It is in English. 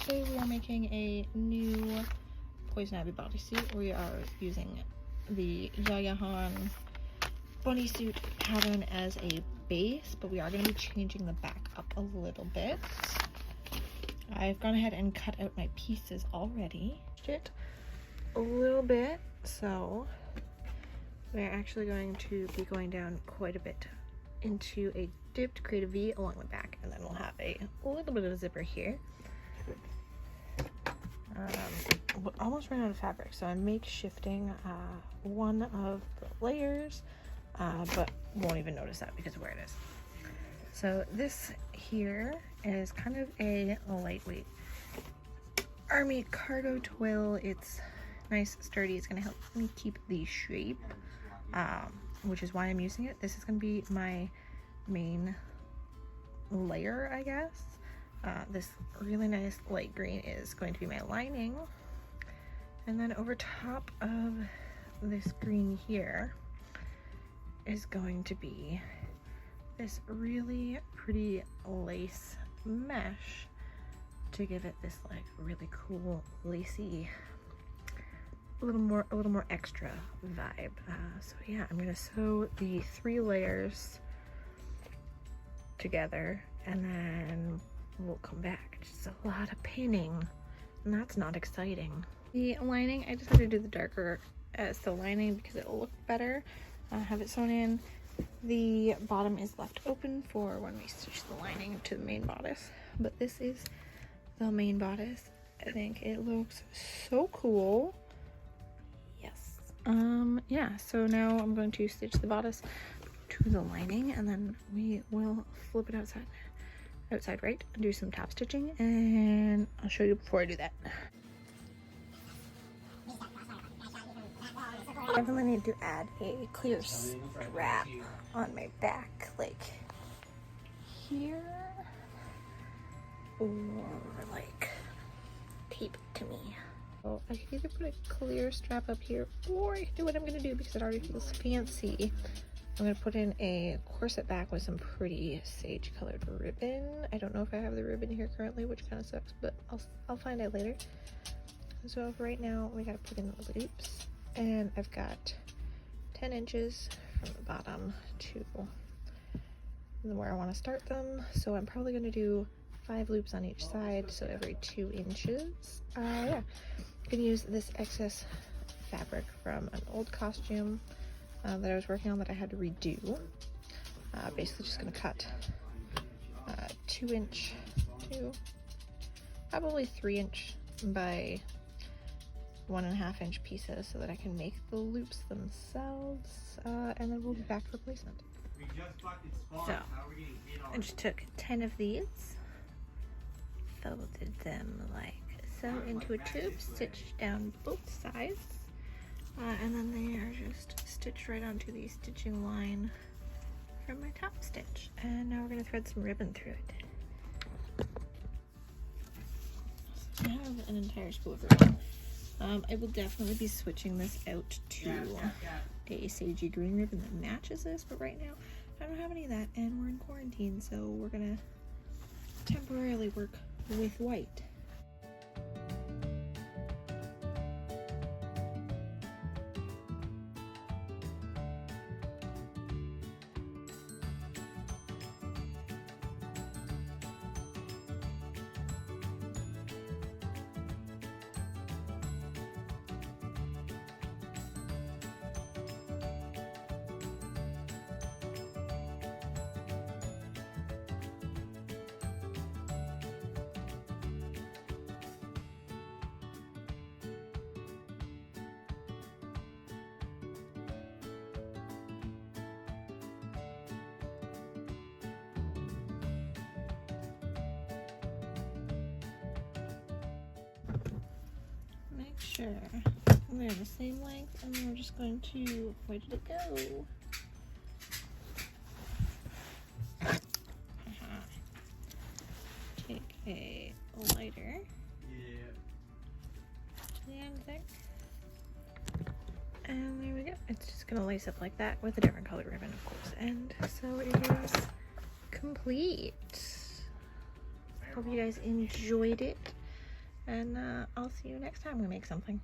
Today we are making a new Poison Ivy bodysuit. We are using the Yayahan bodysuit pattern as a base, but we are going to be changing the back up a little bit. I've gone ahead and cut out my pieces already. It a little bit, so we're actually going to be going down quite a bit into a dip to create a V along the back, and then we'll have a little bit of a zipper here. Almost ran out of fabric, so I'm makeshifting one of the layers, but won't even notice that because of where it is. So this here is kind of a lightweight army cargo twill. It's nice, sturdy. It's going to help me keep the shape, which is why I'm using it. This is going to be my main layer, I guess. This really nice light green is going to be my lining, and then over top of this green here is going to be this really pretty lace mesh to give it this like really cool lacy, a little more extra vibe. So yeah, I'm gonna sew the 3 layers together, and then we'll come back. Just a lot of pinning, and that's not exciting. The lining, I decided to do the darker as the lining because it'll look better. Have it sewn in. The bottom is left open for when we stitch the lining to the main bodice, but this is the main bodice. I think it looks so cool. Yes. Yeah, so now I'm going to stitch the bodice to the lining, and then we will flip it outside right, and do some top stitching, and I'll show you before I do that. I definitely need to add a clear strap on my back, like here, or like tape it to me. So I can either put a clear strap up here, or I can do what I'm gonna do because it already feels fancy. I'm gonna put in a corset back with some pretty sage colored ribbon. I don't know if I have the ribbon here currently, which kind of sucks, but I'll find out later. So for right now, we gotta put in the loops, and I've got 10 inches from the bottom to where I want to start them. So I'm probably gonna do 5 loops on each side, so every 2 inches. Yeah, I'm gonna use this excess fabric from an old costume that I was working on that I had to redo. Basically just gonna cut 2-inch to probably 3-inch by 1.5-inch pieces so that I can make the loops themselves, and then we'll be back for placement. So I just took 10 of these, folded them like so into a tube, stitched down both sides, and then they are just stitched right onto the stitching line from my top stitch. And now we're going to thread some ribbon through it. So I have an entire spool of ribbon. I will definitely be switching this out to a sagey green ribbon that matches this, but right now I don't have any of that, and we're in quarantine, so we're going to temporarily work with white. Make sure they're the same length, and then we're just going to, where did it go? Take a lighter to the end there, and there we go. It's just gonna lace up like that with a different colored ribbon, of course. And so it is complete. Hope you guys enjoyed it. and I'll see you next time we make something.